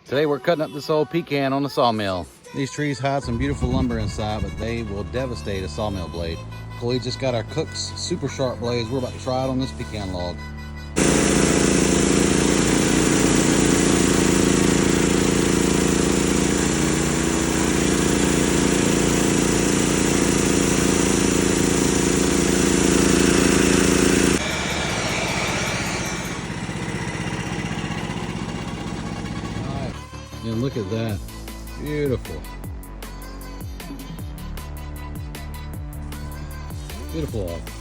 Today we're cutting up this old pecan on the sawmill. These trees hide some beautiful lumber inside, but they will devastate a sawmill blade. We just got our Cook's super sharp blades. We're about to try it on this pecan log. And look at that, beautiful. Beautiful log.